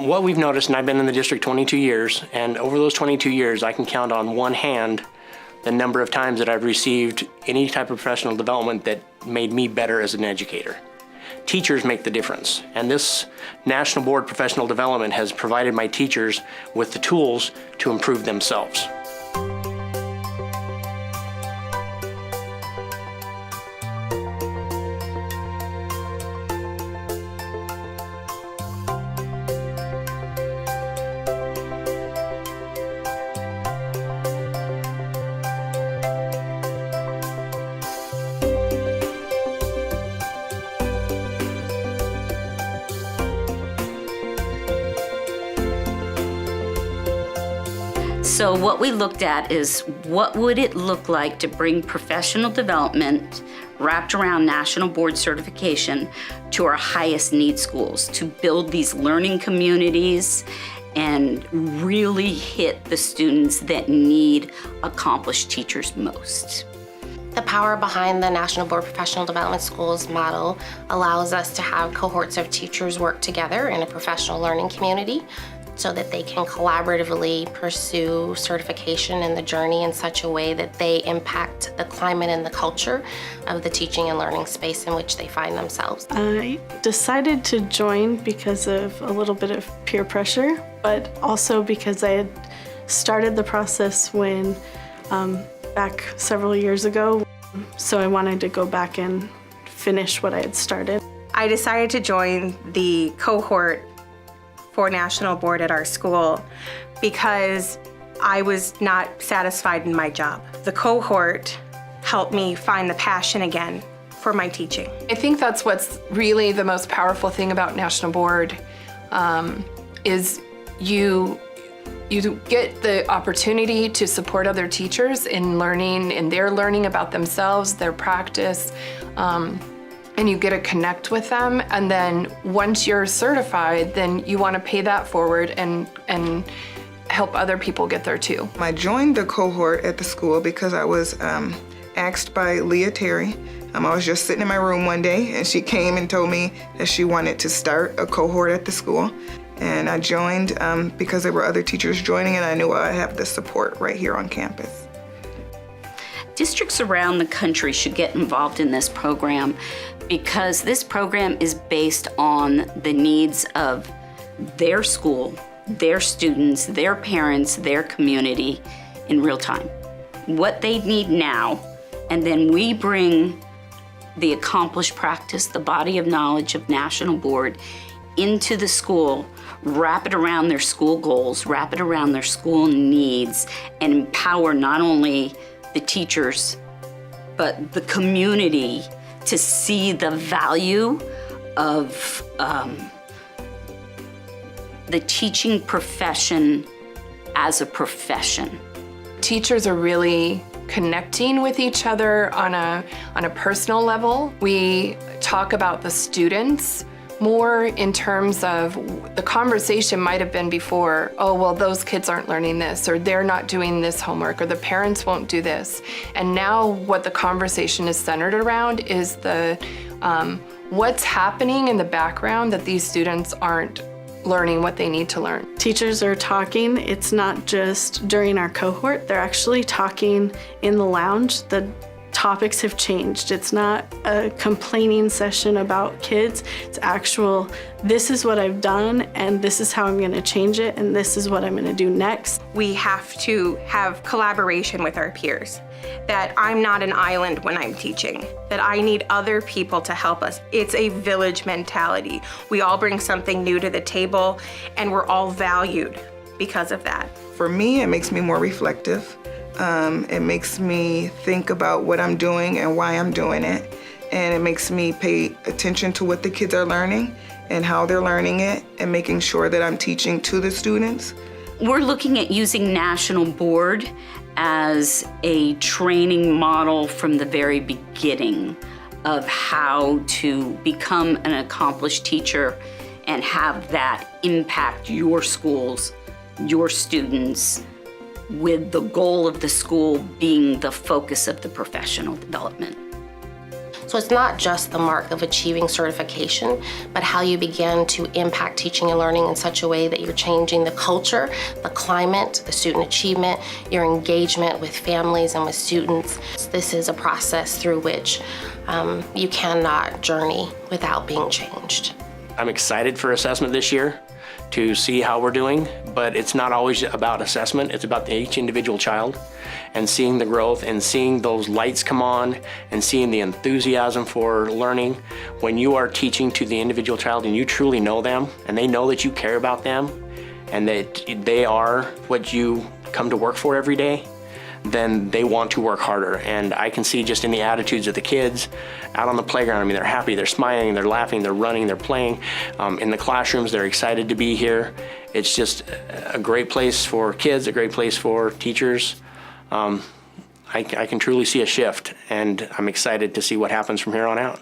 What we've noticed, and I've been in the district 22 years, and over those 22 years, I can count on one hand the number of times that I've received any type of professional development that made me better as an educator. Teachers make the difference, and this National Board Professional Development has provided my teachers with the tools to improve themselves. So what we looked at is what would it look like to bring professional development wrapped around national board certification to our highest need schools, to build these learning communities and really hit the students that need accomplished teachers most. The power behind the National Board Professional Development Schools model allows us to have cohorts of teachers work together in a professional learning community so that they can collaboratively pursue certification in the journey in such a way that they impact the climate and the culture of the teaching and learning space in which they find themselves. I decided to join because of a little bit of peer pressure, but also because I had started the process when back several years ago, so I wanted to go back and finish what I had started. I decided to join the cohort for National Board at our school because I was not satisfied in my job. The cohort helped me find the passion again for my teaching. I think that's what's really the most powerful thing about National Board is you get the opportunity to support other teachers in their learning about themselves, their practice, and you get to connect with them. And then once you're certified, then you want to pay that forward and help other people get there too. I joined the cohort at the school because I was asked by Leah Terry. I was just sitting in my room one day and she came and told me that she wanted to start a cohort at the school. And I joined because there were other teachers joining and I knew I'd have the support right here on campus. Districts around the country should get involved in this program because this program is based on the needs of their school, their students, their parents, their community in real time. What they need now, and then we bring the accomplished practice, the body of knowledge of National Board into the school, wrap it around their school goals, wrap it around their school needs, and empower not only the teachers, but the community to see the value of the teaching profession as a profession. Teachers are really connecting with each other on a personal level. We talk about the students more in terms of the conversation might have been before, oh, well, those kids aren't learning this, or they're not doing this homework, or the parents won't do this. And now what the conversation is centered around is what's happening in the background that these students aren't learning what they need to learn. Teachers are talking. It's not just during our cohort. They're actually talking in the lounge. The topics have changed. It's not a complaining session about kids. It's actual, this is what I've done and this is how I'm going to change it and this is what I'm going to do next. We have to have collaboration with our peers, that I'm not an island when I'm teaching, that I need other people to help us. It's a village mentality. We all bring something new to the table and we're all valued because of that. For me, it makes me more reflective. It makes me think about what I'm doing and why I'm doing it. And it makes me pay attention to what the kids are learning and how they're learning it and making sure that I'm teaching to the students. We're looking at using National Board as a training model from the very beginning of how to become an accomplished teacher and have that impact your schools, your students, with the goal of the school being the focus of the professional development. So it's not just the mark of achieving certification, but how you begin to impact teaching and learning in such a way that you're changing the culture, the climate, the student achievement, your engagement with families and with students. This is a process through which you cannot journey without being changed. I'm excited for assessment this year to see how we're doing, but it's not always about assessment. It's about each individual child and seeing the growth and seeing those lights come on and seeing the enthusiasm for learning. When you are teaching to the individual child and you truly know them and they know that you care about them and that they are what you come to work for every day, then they want to work harder. And I can see just in the attitudes of the kids out on the playground, I mean, they're happy, they're smiling, they're laughing, they're running, they're playing. In the classrooms, they're excited to be here. It's just a great place for kids, a great place for teachers. I can truly see a shift, and I'm excited to see what happens from here on out.